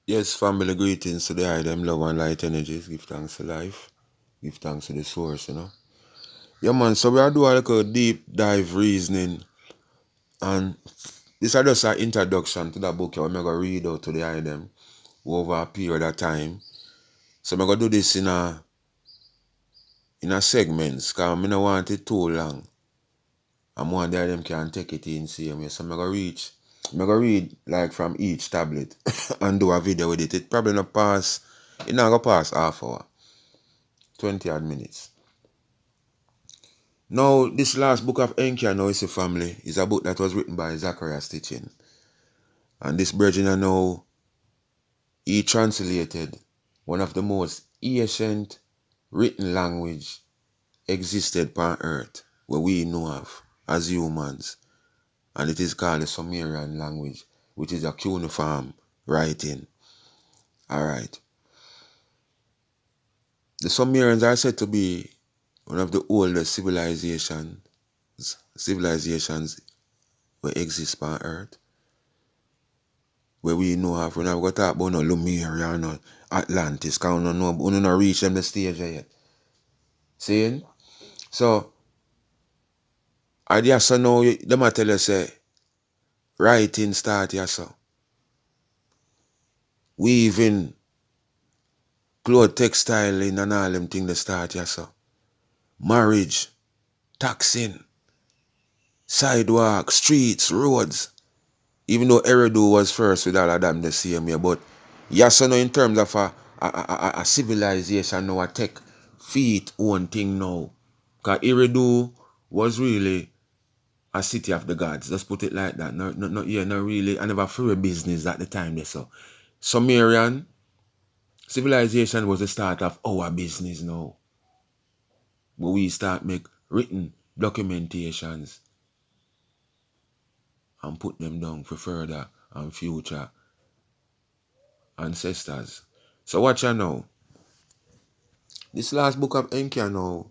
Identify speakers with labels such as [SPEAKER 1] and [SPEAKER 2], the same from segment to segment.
[SPEAKER 1] Yes, family greetings to the high them love and light energies. Give thanks to life. Give thanks to the source. Yeah man, so we are doing like a deep dive reasoning and this is just an introduction to the book I'm gonna read out to the high them over a period of time. So I'm gonna do this in a segments because I don't want it too long. And one day them can take it in same way. So I'm gonna read like from each tablet and do a video with it. It probably not pass, it not gonna pass half hour, 20 odd minutes. Now, this last book of Enki, I know it's a family, is a book that was written by Zachariah Stitchin. And this brethren I know, he translated one of the most ancient written language existed upon earth, where we know of as humans. And it is called the Sumerian language, which is a cuneiform writing. Alright. The Sumerians are said to be one of the oldest civilizations where exist on earth. Where we know of, we're not going to talk about no Lumiere or no Atlantis, because we don't know reach them the stage yet. Seeing? So, I just know, them I tell you, say, writing start here, so. Weaving, cloth textiling and all them things they start here, so. Marriage, taxing, sidewalk, streets, roads. Even though Eridu was first with all of them the same way, but yes, so now in terms of a civilization now, a tech feet own thing now. Because Eridu was really a city of the gods. Let's put it like that. Not really. I never for a business at the time they so. Sumerian civilization was the start of our business now. But we start make written documentations and put them down for further and future ancestors. So watch you now. This last book of Enki now.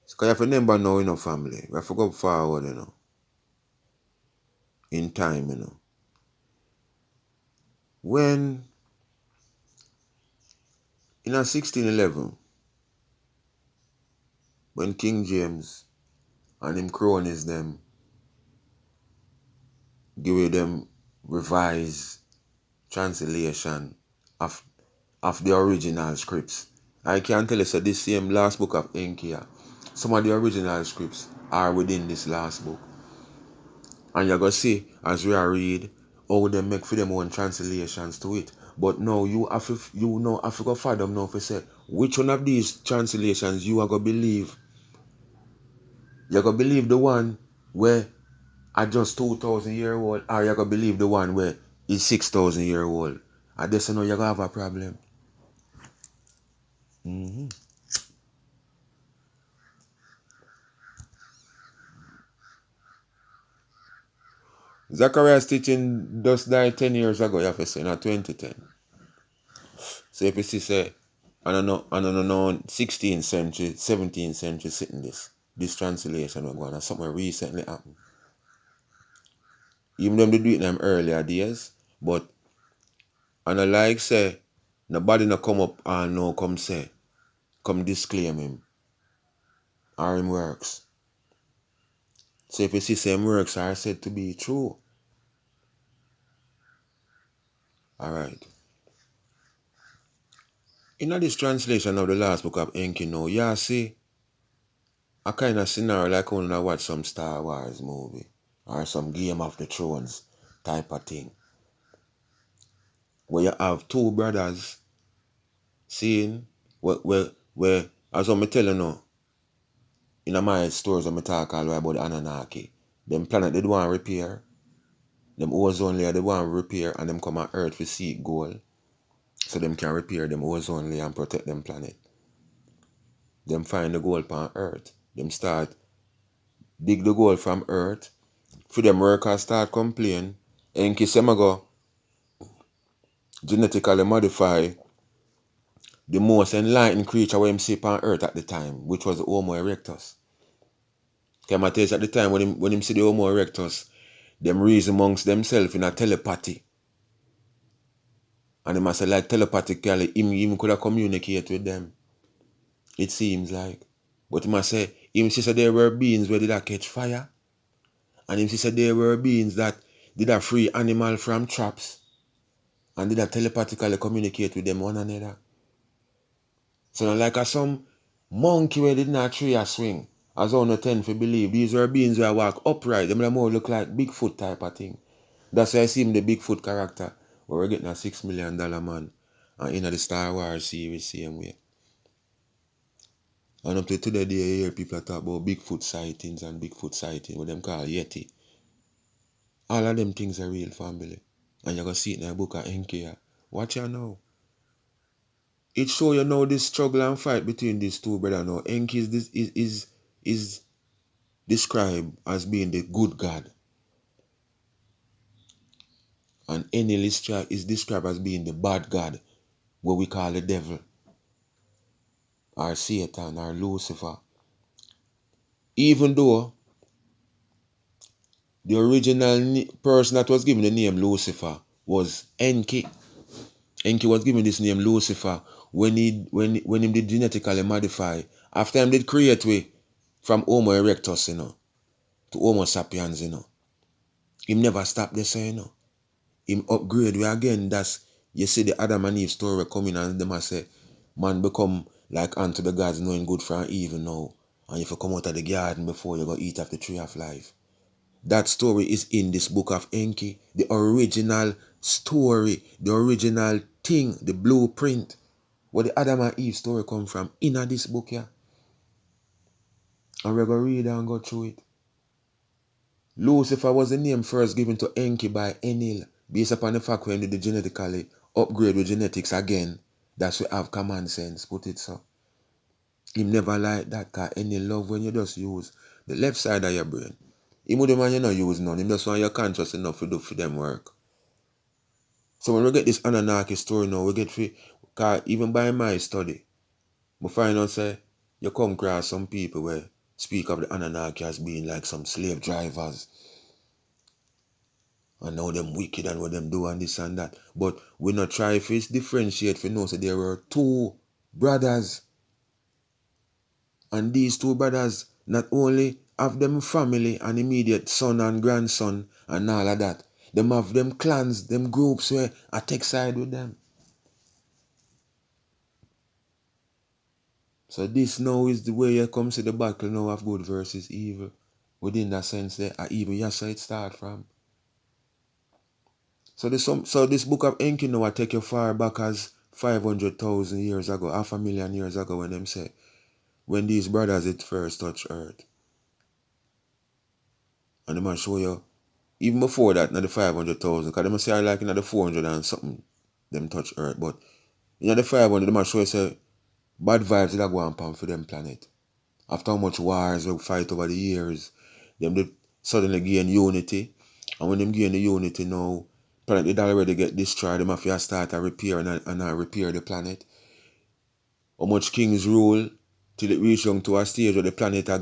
[SPEAKER 1] Because you have to remember now, family. We have to go forward, in time. When, in 1611, when King James and him cronies them give them revised translation of the original scripts. I can tell you so this same last book of Enki, some of the original scripts are within this last book. And you're going to see, as we are read, how they make for them own translations to it. But now you have to go fathom now to say, which one of these translations you are going to believe? You're going to believe the one where are just 2,000 years old, or you're going to believe the one where is 6,000 years old. I just know you're going to have a problem. Zacharias teaching just died 10 years ago, you have to say, not 2010. So if you see, say, I don't know, 16th century, 17th century sitting this translation was going on, something recently happened. Even though they do it in them earlier days, but and I like say, nobody no come up and no come disclaim him or him works. So if you see same works are said to be true. Alright. In this translation of the last book of Enki now, you see a kind of scenario like when I watch some Star Wars movie or some Game of the Thrones type of thing. Where you have two brothers seeing where as I'm telling you now, in my stories I'm talk all about the Anunnaki. Them planet they don't want repair. Them ozone layer they want repair and them come on Earth to seek gold. So them can repair them ozone layer and protect them planet. Them find the gold on Earth. Them start dig the gold from Earth. For them workers start complain. Enki Semago genetically modify the most enlightened creature we see on Earth at the time, which was the Homo erectus. Kemates at the time when him see the Homo erectus, them reason amongst themselves in a telepathy. And they must say like telepathically, him could have communicate with them. It seems like. But he must say, him say there were beings where did I catch fire. And him say there were beings that did I free animal from traps. And did I telepathically communicate with them one another. So not like a some monkey where did not tree a swing. As on no tend to believe. These were beings where walk upright. Them more look like Bigfoot type of thing. That's why I see him the Bigfoot character. Where we're getting a $6 million man. And in the Star Wars series same way. And up to today, you hear people talk about Bigfoot sightings and Bigfoot sighting, what them call Yeti. All of them things are real, family. And you're going to see it in the book of Enki. Watch you now. It show you now this struggle and fight between these two brothers now. Enki is described as being the good God. And Enlil is described as being the bad God, what we call the devil, or Satan, or Lucifer. Even though the original person that was given the name Lucifer was Enki. Enki was given this name Lucifer when he did genetically modify. After him did create we from Homo erectus, to Homo sapiens, Him never stopped there, so, Him upgrade we again. That's, you see the Adam and Eve story coming and them say, man become like unto the gods, knowing good from evil now. And if you come out of the garden before you go eat of the tree of life. That story is in this book of Enki. The original story, the original thing, the blueprint, where the Adam and Eve story come from, in this book here. And we're going to read and go through it. Lucifer was the name first given to Enki by Enlil, based upon the fact when they did genetically upgrade with genetics again. That's we have common sense, put it so. Him never like that, because Enlil love when you just use the left side of your brain. Him would man you not use none. Him just want your conscious enough to do for them work. So when we get this Anunnaki story now, we get free, because even by my study, we find out say you come across some people where speak of the Anunnaki as being like some slave drivers. And now them wicked and what them do and this and that. But we not try if it's differentiate for know so there were two brothers. And these two brothers not only have them family and immediate son and grandson and all of that. Them have them clans, them groups where I take side with them. So this now is the way you come to the battle now of good versus evil. Within that sense there, evil, yes, it start from. So this book of Enki now I take you far back as 500,000 years ago, 500,000 years ago when them say, when these brothers it first touch earth. And them show you, even before that, not the 500,000, because them say like in the 400 and something, them touch earth. But in the 500, them show you say, bad vibes that go on for them planet. After how much wars we fight over the years, them did suddenly gain unity. And when them gain the unity now, planet did already get destroyed, them have to start a repair and repair the planet. How much kings rule till it reach down to a stage where the planet a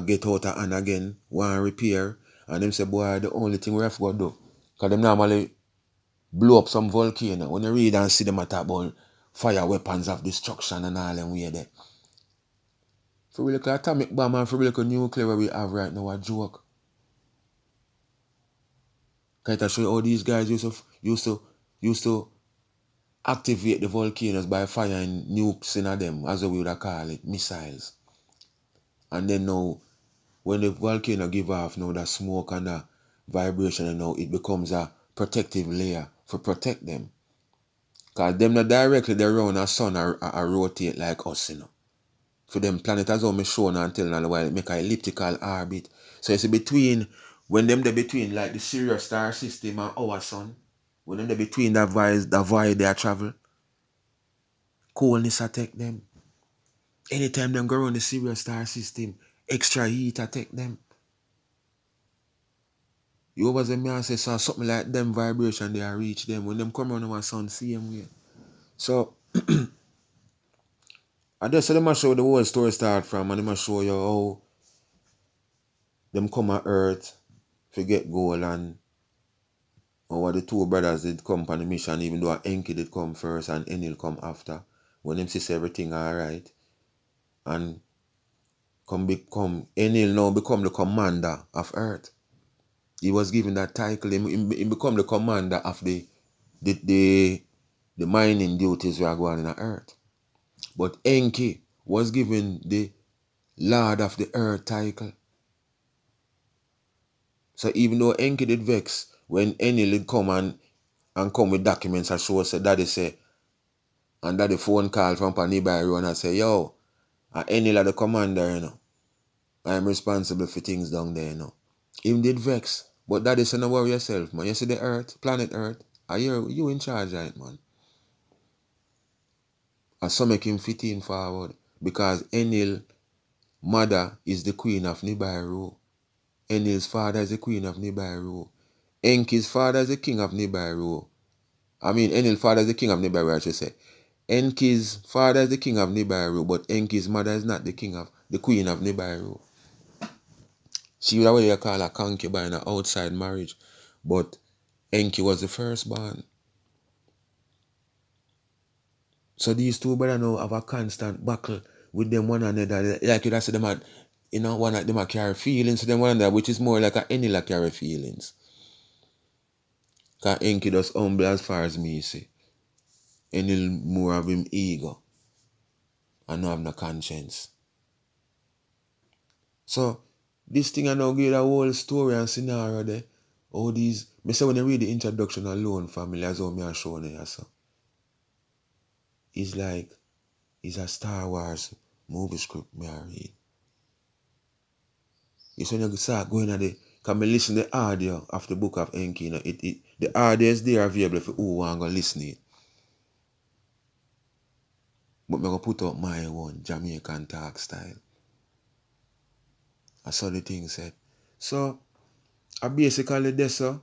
[SPEAKER 1] get out of hand again, want repair. And them say, boy, the only thing we have to do, because them normally blow up some volcano. When you read and see them talk about fire weapons of destruction and all them way there. For we look at atomic bomb and for we look at nuclear where we have right now, a joke. Can I show you how these guys used to activate the volcanoes by firing nukes in them, as we would call it, missiles. And then now, when the volcano give off now that smoke and that vibration, and now it becomes a protective layer for protect them. Because them not directly they around the sun or rotate like us, For them planet as I'm showing and telling all the while, it make an elliptical orbit. So it's between, when them they between like the Sirius star system and our sun, when them they between that void they travel, coldness attack them. Anytime them go around the Sirius star system, extra heat attack them. You over them and say so something like them vibration they reach them. When them come around our sun, same way. So I just say them show the whole story start from, and them show you how them come on earth, forget gold and Or the two brothers did come on the mission, even though Enki did come first and Enil come after. When them see everything alright. And Enil now become the commander of Earth. He was given that title. He become the commander of the mining duties we are going on Earth. But Enki was given the Lord of the Earth title. So even though Enki did vex, when Enil did come and come with documents and show us that Daddy say, and Daddy phone call from nearby road and say, yo, Enil are the commander, you know. I'm responsible for things down there, you know. Him did vex. But Daddy said, no worry yourself, man. You see the Earth, planet Earth, you in charge of it, man. And so make him fit in forward. Because Enil mother is the queen of Nibiru. Enil's father is the queen of Nibiru. Enki's father is the king of Nibiru. Enil's father is the king of Nibiru, I should say. Enki's father is the king of Nibiru, but Enki's mother is not the queen of Nibiru. She was what you call a concubine, an outside marriage. But Enki was the firstborn. So these two brothers now have a constant battle with them one another. Like you say, them had, one of them carry feelings to them one another, which is more like a Enil carry feelings. Because Enki does humble as far as me see. Enil more of him ego and not have no conscience. So this thing I now give a whole story and scenario there. All these, me say when you read the introduction alone, family, as how me are showing you, so it's like it's a Star Wars movie script me I read. It's when you start going at the, because me listen to the audio of the book of Enki, you know, the audio is there available for who want to listen it. But I'm going to put up my one Jamaican talk style. I saw the thing said. So, I basically this so,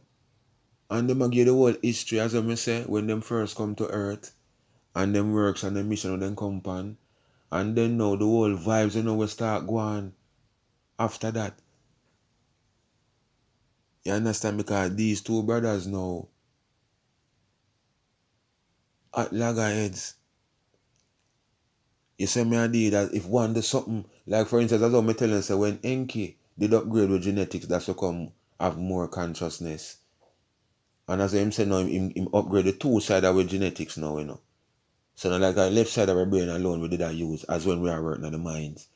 [SPEAKER 1] and them give the whole history, as I say, when them first come to Earth, and them works and them mission and them come on, and then now the whole vibes, we start going after that. You understand? Because these two brothers now, at loggerheads, you say me I did that if one does something, like for instance, as I'm telling you, say when Enki did upgrade with genetics, that's to come have more consciousness. And as I'm saying now, him upgrade the two sides with genetics now, you know. So now like the left side of our brain alone we did that use as when we are working on the minds.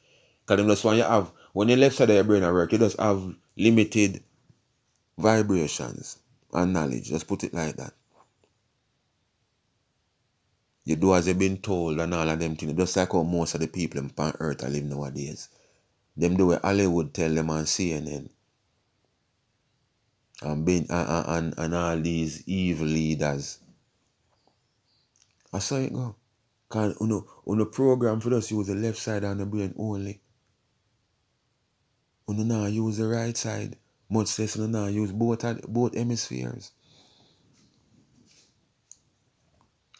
[SPEAKER 1] Because that's when the left side of your brain are work, you just have limited vibrations and knowledge. Just put it like that. You do as you've been told and all of them things. Just like how most of the people on earth are living nowadays. Them do what Hollywood tell them on CNN. And all these evil leaders. I saw it go. Because on the program for us use the left side of the brain only. You now use the right side. Much less you now use both hemispheres.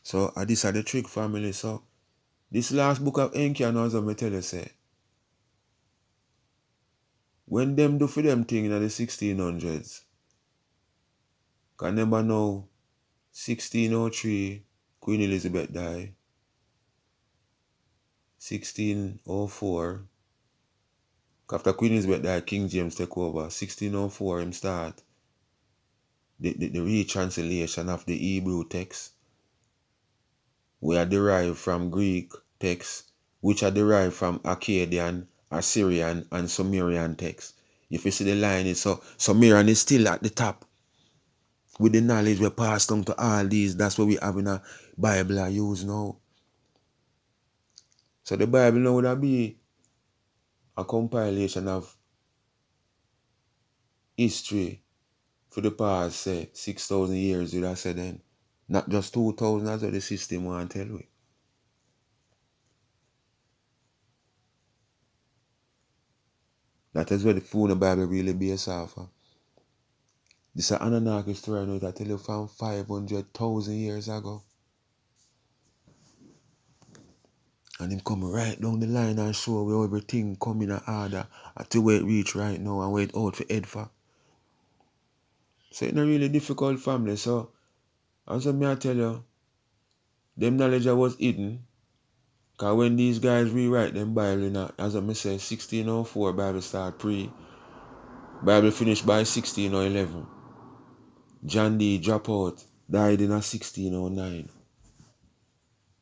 [SPEAKER 1] So this are the trick, family. So this last book of Enki, I know as I tell you, say, when them do for them thing in the 1600s, can remember now 1603 Queen Elizabeth died. 1604 after Queen Elizabeth died, King James take over. 1604 him start the retranslation of the Hebrew text, we are derived from Greek texts, which are derived from Akkadian, Assyrian, and Sumerian texts. If you see the line, is so Sumerian is still at the top. With the knowledge we passed on to all these, that's what we have in a Bible I use now. So the Bible now would be a compilation of history for the past, say, 6,000 years, you have said then. Not just 2,000 as what the system want to tell we. That is where the full Bible really based off of. This is an Anunnaki story now that I tell you from 500,000 years ago. And him come right down the line and show where everything come in order until where it reach right now and where it out for head for. So it's not really difficult family. So as I tell you, them knowledge that was hidden. Because when these guys rewrite them Bible, as I say, 1604 Bible start pre. Bible finished by 1611. John Dee drop out, died in 1609.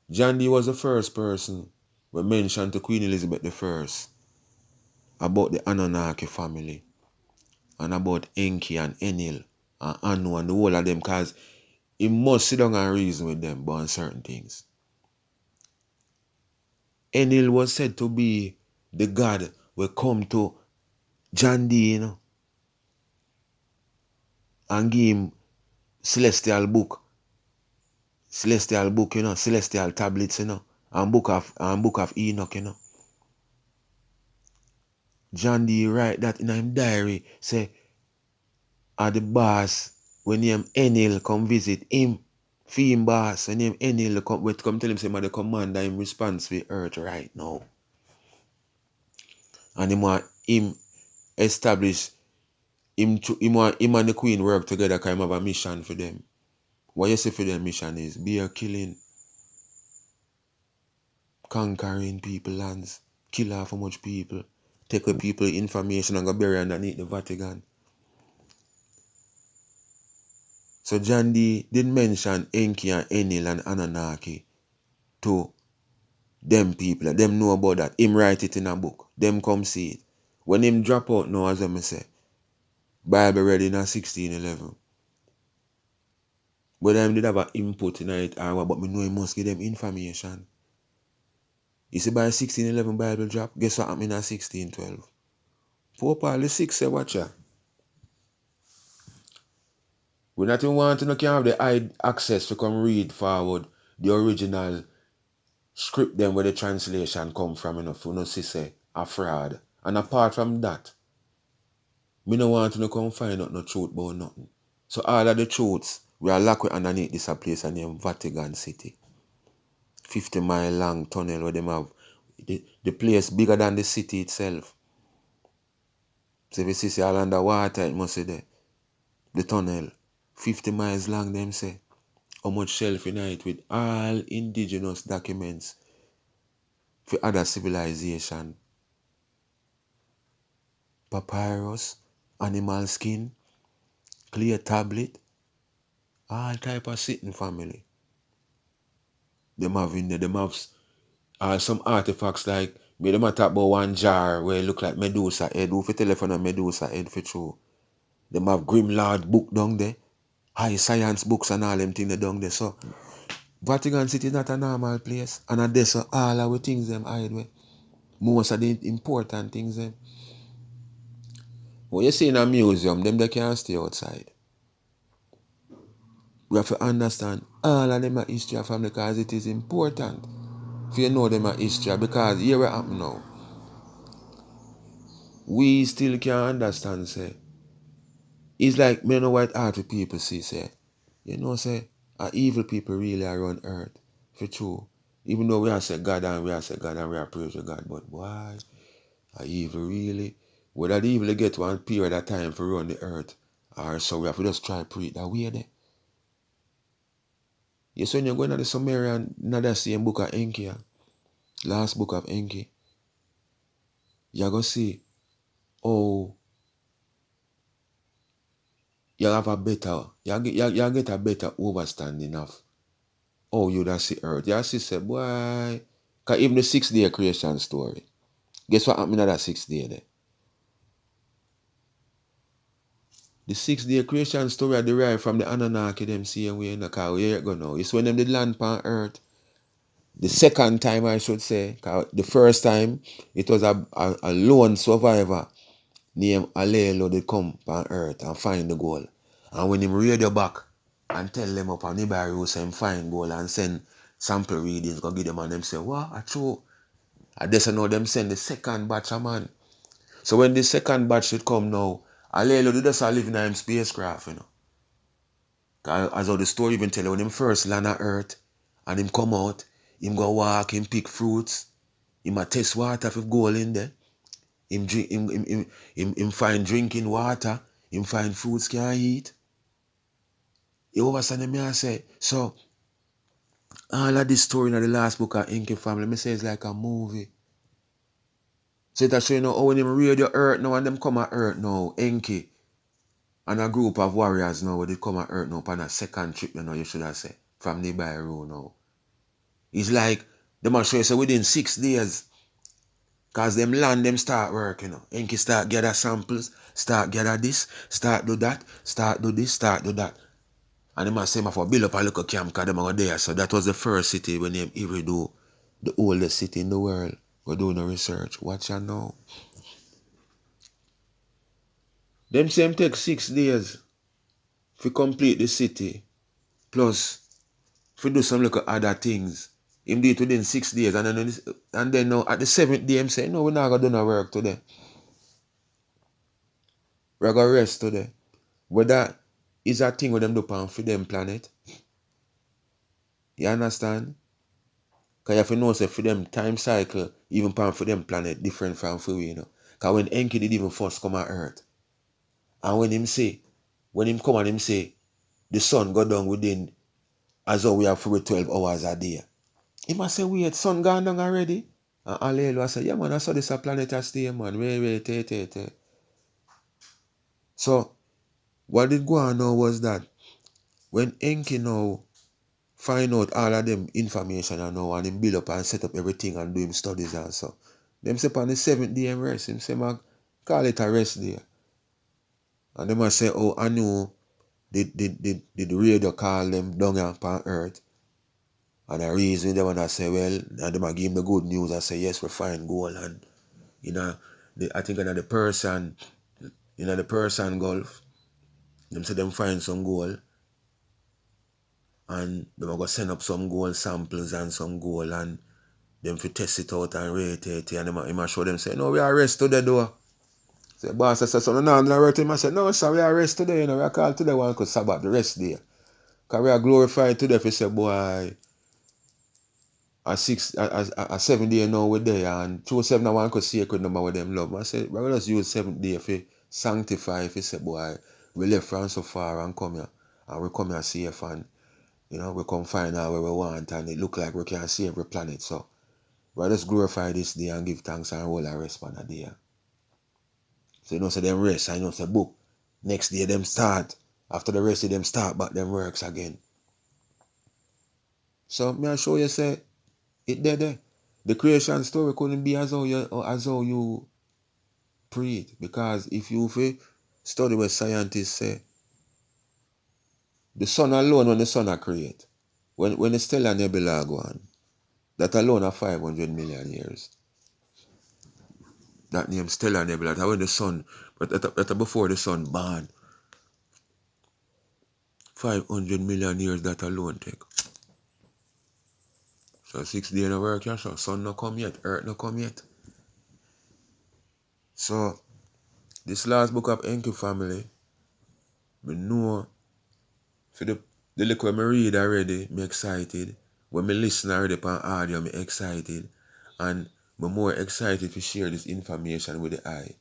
[SPEAKER 1] John Dee was the first person we mentioned to Queen Elizabeth I about the Anunnaki family and about Enki and Enil and Anu and the whole of them, because he must sit down and reason with them about certain things. Enil was said to be the god will come to John Dee, and give him celestial book, celestial tablets, and book of Enoch, John Dee write that in his diary, say, the boss, when him Enil come visit him, for him boss, when him Enil come tell him, say, the commander him response for earth right now. And him establish, him and the queen work together because him have a mission for them. What you say for them mission is, be a killing, conquering people lands, kill off how much people, take away people information and go bury underneath the Vatican. So John Dee did mention Enki and Enil and Anunnaki to them people. Them know about that. Him write it in a book. Them come see it. When him drop out now, as I say, Bible read in 1611. Whether him did have an input in it or what, but me know he must give them information. You see, by 1611 Bible drop, guess what happened in 1612? Pope Paul VI say, watch ya. We not even want to know can have the access to come read forward the original script them where the translation come from, for no say a fraud. And apart from that, me no want to come find out no truth about nothing. So all of the truths we are locked underneath this place named Vatican City. 50-mile long tunnel where them have the place bigger than the city itself. So if you see all underwater, it must say there. The tunnel. 50 miles long, them say. How much shelf in it with all indigenous documents for other civilization. Papyrus, animal skin, clear tablet, all type of sitting family. Them have in there, them have some artifacts like, me them talk about one jar where it look like Medusa head. Who for telephone a Medusa head for true. Them have Grimlord book down there. High science books and all them things down there. So Vatican City is not a normal place. And that's so all our things them hide with. Most of the important things them. When you see in a museum, them they can't stay outside. We have to understand all of them are history of family because it is important for you know them are history, because here what happen now. We still can't understand, say. It's like me know what art people see, say. You know, say, evil people really are on earth. For true. Even though we are say God and we are say God and we are praise to God, but why? Are evil really? Whether the evil get one period of time for run the earth, or so we have to just try to pray it that way there. Yes, when you're going to the Sumerian, not the same book of Enki, last book of Enki, you're going to see, oh, you have a better, you get a better understanding of how you that see earth. You see, say, boy, because even the 6-day creation story, guess what happened in that 6 day there? The 6-day creation story derived from the Anunnaki them same way in the car. Where you go now? It's when them did land on earth. The second time, I should say, the first time, it was a lone survivor named Alelo they come on earth and find the gold. And when him radio back and tell them up on the barrel, say him find gold and send sample readings, go give them and them say, what? I true. And this know them send the second batch of man. So when the second batch should come now, Alelo do just live in a spacecraft, As how the story even tell you, when him first land on earth and him come out, him go walk, him pick fruits, him a test water if gold in there. Him find drinking water, him find foods can eat. You understand me? I say, so all of this story in the last book of Enki family, me say it's like a movie. So it show you know how when them raid your earth now and them come at earth now, Enki and a group of warriors now when they come at earth now on a second trip, you know, you should have said, from the by road now. It's like them must show you say within 6 days. Cause them land them start work, you know. Enki start gather samples, start gather this, start do that, start do this, start do that. And they must say for build up a little camp because them are there. So that was the first city when they even do the oldest city in the world. We're doing the research. Watch out now. Them same take 6 days to complete the city. Plus, to do some little other things. Him do it within 6 days. And then now at the 7th day, him say, no, we're not going to do no work today. We're going to rest today. But that is a thing with them do on for them planet. You understand? Because you have to know, say, for them time cycle, even for them planet, different from for we, you know. Because when Enki did even first come on Earth, and when him come and him say, the sun go down within, as though we have for 12 hours a day. He must say, wait, sun gone down already? And Alelu say, yeah man, I saw this a planet a stay, man. Wait. So, what did go on now was that, when Enki now find out all of them information and now and him build up and set up everything and do him studies and so. Them say on the 7th day him rest. Him say, man, call it a rest day. And them must say, oh, I knew did the radio call them down upon earth. And I reason them and I say, well, and them I give him the good news. I say, yes, we find gold. And, you know, I think the Persian Gulf, them say them find some gold. And them are going to send up some gold samples and some gold and them fi test it out and rate it. And them show them say, no, we are rest today though. Say, boss, I said, so no, I rate him. I said, no, sir, we are rest today. You know, we are called today one because Sabbath, the rest day. Because we are glorified today. If you say, boy, a 7 day now we're there. And 2-7 I want to sacred number with them love. I said, we're going to use 7th day if you sanctify. If you say, boy, we left from so far and come here. And we come here safe and, you know, we come find out where we want. And it look like we can see every planet. So, we'll just glorify this day and give thanks and roll a rest on a day. So you know, say them rest, I know say book. Next day them start. After the rest of them start back them works again. So me I show you say it there. The creation story couldn't be as how you pre it. Because if you study what scientists say, the sun alone when the sun are create, when the stellar nebula go on, that alone are 500 million years. That name stellar nebula, that when the sun, that before the sun born. 500 million years that alone take. So 6 days of work, yeah, so sun no come yet, earth no come yet. So this last book of Enki family, me know for the little when me read already, me excited. When me listen already upon audio, me excited. And me more excited to share this information with the eye.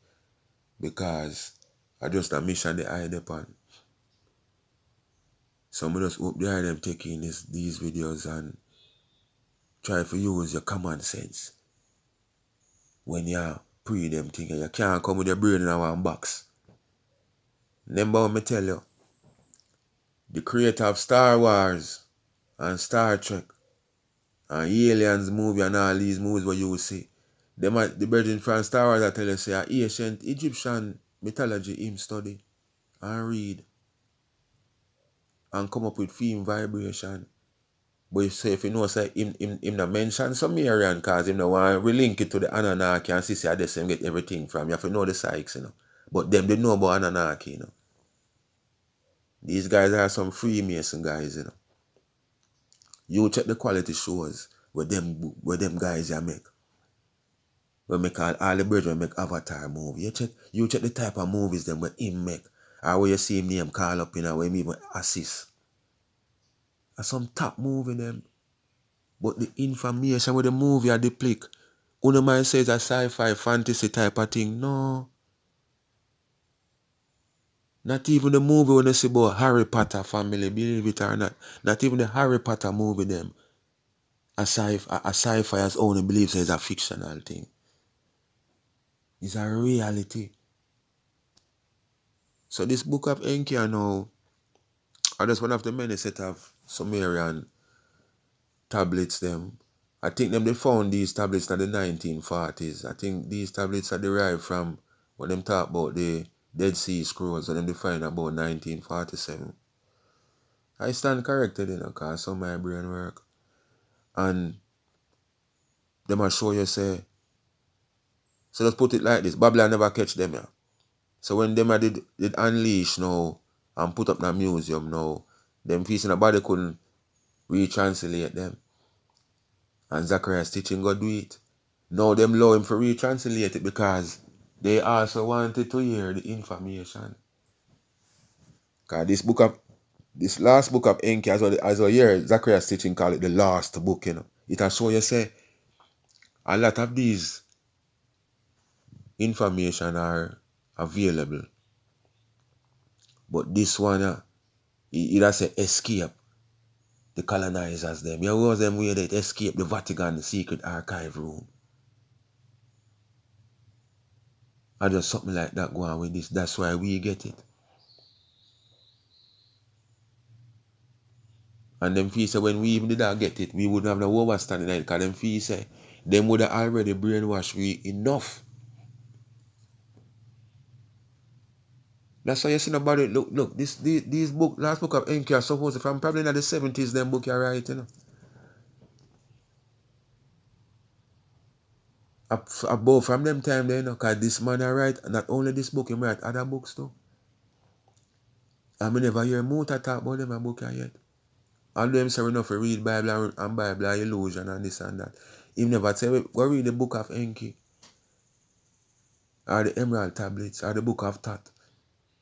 [SPEAKER 1] Because I just a mission the eye upon. So I just hope the eye them taking these videos and try to use your common sense. When you pre them things, you can't come with your brain in one box. Remember what me tell you? The creator of Star Wars and Star Trek and Aliens movie and all these movies what you will see. The brethren from Star Wars I tell you say ancient Egyptian mythology him study and read and come up with theme vibration. But if you know say him not mention Sumerian cause him no want to relink it to the Anunnaki and see how they get everything from. You have to know the psyches, you know. But them they know about Anunnaki, you know. These guys are some Freemason guys, you know. You check the quality shows where them guys you make. We make all the brethren make Avatar movie. You check the type of movies them where him make. Or where you see him name call up in a way me assist. And some top movie them. But the information with the movie are depict. Uno man says a sci-fi fantasy type of thing. No. Not even the movie when they say about Harry Potter family, believe it or not. Not even the Harry Potter movie them. A sci-fi as only believes is a fictional thing. It's a reality. So this book of Enki now are just one of the many set of Sumerian tablets them. I think they found these tablets in the 1940s. I think these tablets are derived from when them talk about the Dead Sea Scrolls and them define about 1947. I stand corrected, cause some of my brain work. And them will show you say, so let's put it like this, Babylon never catch them, yeah. So when them did unleash now and put up in a museum now, them piece in the body couldn't retranslate them. And Zacharias teaching God do it. Now them allow him for retranslate it because they also wanted to hear the information. Cause this last book of Enki, as well here, Zacharias teaching call it the last book, It will show you say a lot of these information are available. But this one, it has say escape the colonizers them. You know them way they escape the Vatican secret archive room. I just something like that go on with this. That's why we get it. And them feel say when we even did not get it, we wouldn't have no overstanding it. Because them feel say them would have already brainwashed we enough. That's why you see nobody look these book last book of Enki are supposed to from probably in the 70s them book you're right, Above from them time there, because this man I write not only this book, he write other books too. I never hear Muta talk about them a book yet. Although him say we not for read Bible and Bible illusion and this and that. He never say go read the book of Enki. Or the Emerald Tablets or the book of Thoth.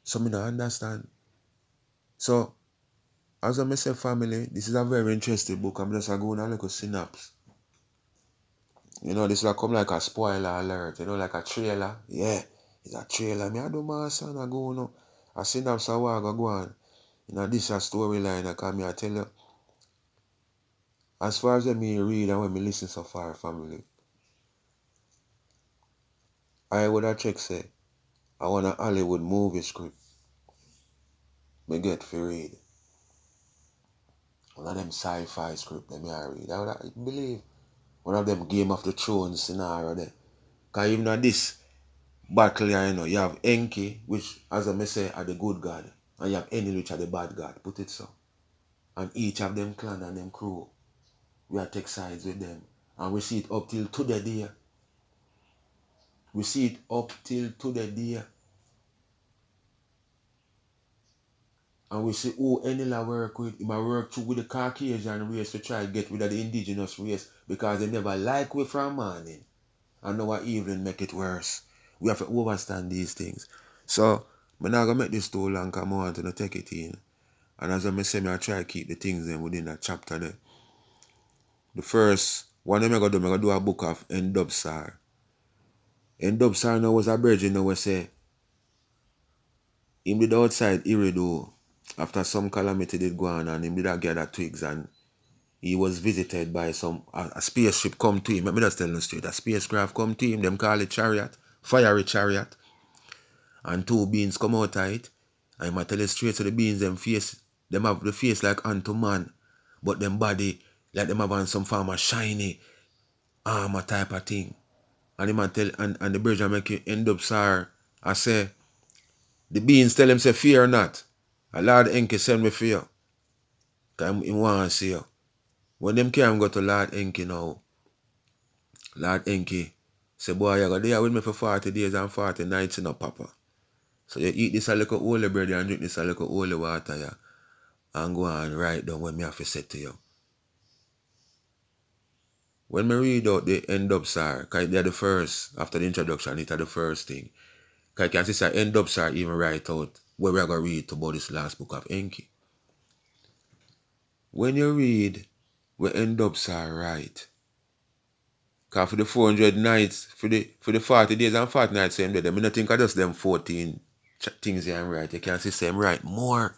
[SPEAKER 1] So me not understand. So as I say family, this is a very interesting book. I'm just going on like a synopsis. This will come like a spoiler alert, like a trailer. Yeah, it's a trailer. Me I do my son I go no. A synopsis I walk go on. This is a storyline I come here I tell you. As far as me read and when me listen so far, family, I would have check say I want a Hollywood movie script. Me get for read. One of them sci-fi script that me I read. I would believe one of them Game of the Thrones scenario there. Cause even at this battle here, you have Enki, which as I may say are the good god, and you have Enki which are the bad god. Put it so. And each of them clan and them crew, we are take sides with them. And we see it up till to the day. We see it up till to the day. And we see who Enila work with. He might work through with the Caucasian race to try to get rid of the indigenous race because they never like we from morning. And now our evening make it worse. We have to understand these things. So, I'm not going to make this too long because I want to take it in. And as I say, I try to keep the things then within that chapter there. The first one I'm going to do a book of Endubsar. Endubsar now was a virgin now we say him did outside Iridu after some calamity did go on and him did gather twigs and he was visited by a spaceship come to him. Let me just tell you straight. A spacecraft come to him, them call it chariot, fiery chariot. And two beings come out of it. And I might tell you straight to the beings, them have the face like unto man. But them body, like them have on some form of shiny armor type of thing. And he might tell, and the bridge make you end up sir. I say, the beings tell him, say, fear not. A Lord Enki send me for you. Because he want to see you. When them can go to Lord Enki now, Lord Enki say, boy, you go there with me for 40 days and 40 nights, Papa. So you eat this a little holy bread and drink this a little holy water, yeah, and go and write down what me have to say to you. When me read out the end up, sir, because they're the first, after the introduction, it's the first thing. Because you can see, sir, end up, sir, even write out what we're going to read about this last book of Enki. When you read what end up, sir, right, because for the 400 nights, for the 40 days and 40 nights, I don't think I just them 14 things I'm right. You can see I'm right more.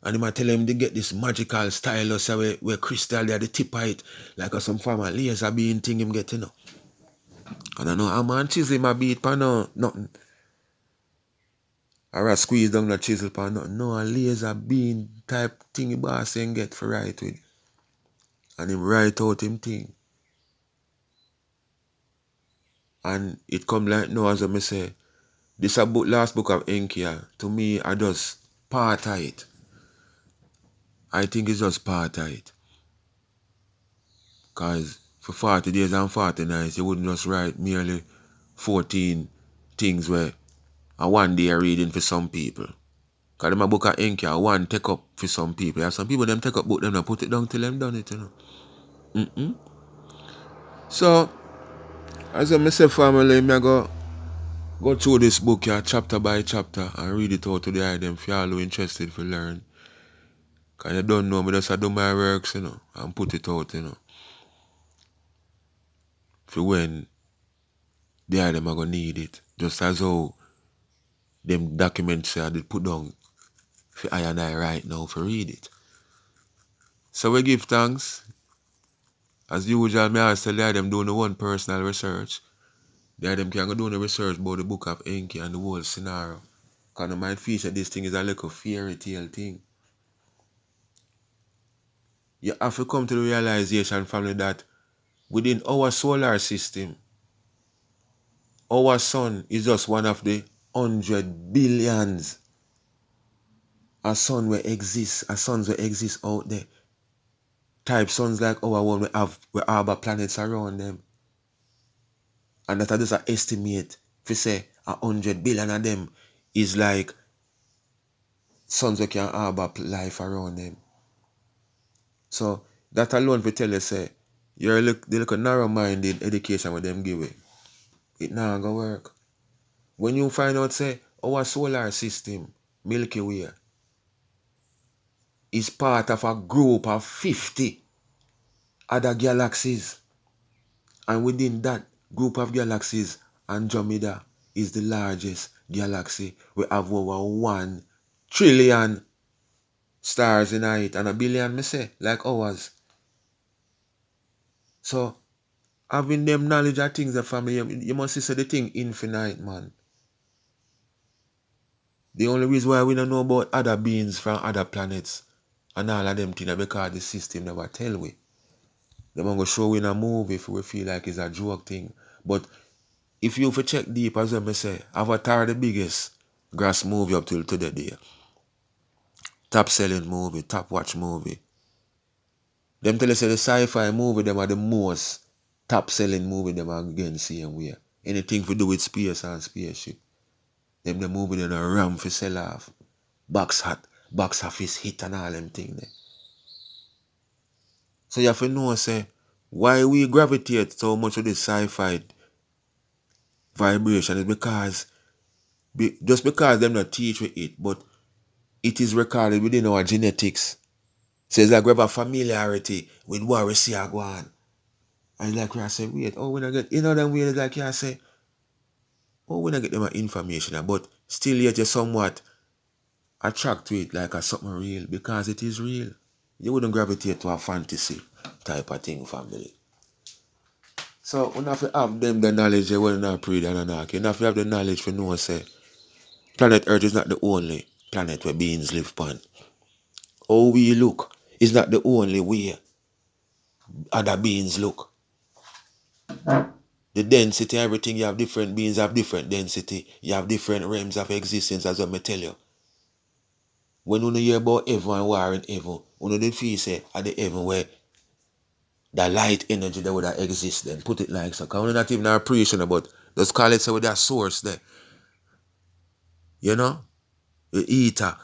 [SPEAKER 1] And him a tell him to get this magical stylus where crystal there, the tip of it, like a some form of laser beam thing him get, you know. And I know a man chisel him a beat pan no nothing. Or a squeeze down the chisel pan nothing. No, a laser beam type thing he boss him get for right with. And him write out him thing. And it come like now as I say, this a book, last book of Enki, to me I just part of it. I think it's just part of it. Because for 40 days and 40 nights, you wouldn't just write merely 14 things where a one day reading for some people. Because them a book of Enki, one take up for some people. There are some people them take up book, them and put it down till them done it, you know. So, as I say family, I go through this book here, chapter by chapter, and read it out to the item for all who interested to learn. Because you don't know, I just do my works, you know, and put it out, you know. For when the item are going to need it. Just as how them documents I did put down for I and I right now for read it. So we give thanks. As usual, me always tell them doing the one personal research. Them can go do the research about the book of Enki and the whole scenario. Because I might feature this thing is a little fairy tale thing. You have to come to the realization, family, that within our solar system, our sun is just one of the 100 billions of sun will exist, suns will exist out there. Type suns like our one we have planets around them. And that I just estimate, if you say 100 billion of them is like suns that can harbor life around them. So that alone will tell you, say, you're the little narrow-minded education with them give it. It not gonna work. When you find out, say, our solar system, Milky Way, is part of a group of 50 other galaxies. And within that group of galaxies, Andromeda is the largest galaxy. We have over 1 trillion stars in it, and a billion, me say, like ours. So, having them knowledge of things, the family, you must see the thing infinite, man. The only reason why we don't know about other beings from other planets and all of them things is because the system never tell we. They're going to show in a movie if we feel like it's a joke thing. But if you check deep, as I say, Avatar the biggest grass movie up till today. Top selling movie, top watch movie. Them tell us the sci-fi movie, them are the most top selling movie them are again same way. Anything to do with space and spaceship. Them the movie them a ram for sell off. Box office hit and all them things there. So you have to know, say, why we gravitate so much to this sci-fi vibration is because just because them not teach with it, but it is recorded within our genetics. So it's like we have a familiarity with what we see go on. And like we say, wait, oh, when I get, you know, them way like you say, oh, when I get them information, but still yet you're somewhat attracted to it like a something real because it is real. You wouldn't gravitate to a fantasy type of thing, family. So when have to have them the knowledge, you will not pray and not. You have to have the knowledge for know, say, planet Earth is not the only planet where beings live upon. How we look is not the only way other beings look. The density, everything, you have different beings have different density. You have different realms of existence, as I tell you. When you hear about heaven and war in heaven, you don't feel say at the heaven where the light energy that would exist then. Put it like so. Because we're not even appreciating about just call it so with that source there. You know? The eater.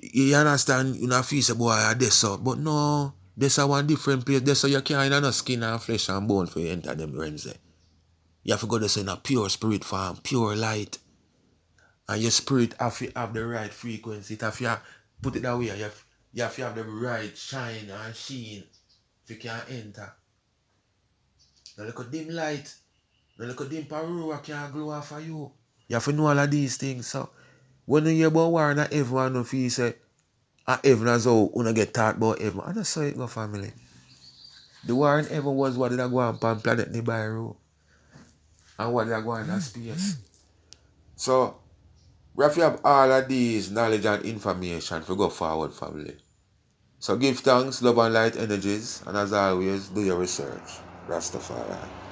[SPEAKER 1] You understand, you know, feel say boy are this so. But no, this is one different place. This so you can't have no skin and flesh and bone for you enter them realms there. You have to go there in a pure spirit form, pure light. And your spirit have to have the right frequency. It have to put it that way. You have to have the right shine and sheen if you can enter. The little dim light, the little dim parura can glow off of you. You have to know all of these things. So when you hear about war in heaven, you feel say, heaven as how you get taught about heaven. I just saw it go, family. The war in heaven was what did I go on planet Nibiru. And what did I go on in space. So we have to have all of these knowledge and information to go forward, family. So give thanks, love and light energies, and as always, do your research. Rastafari.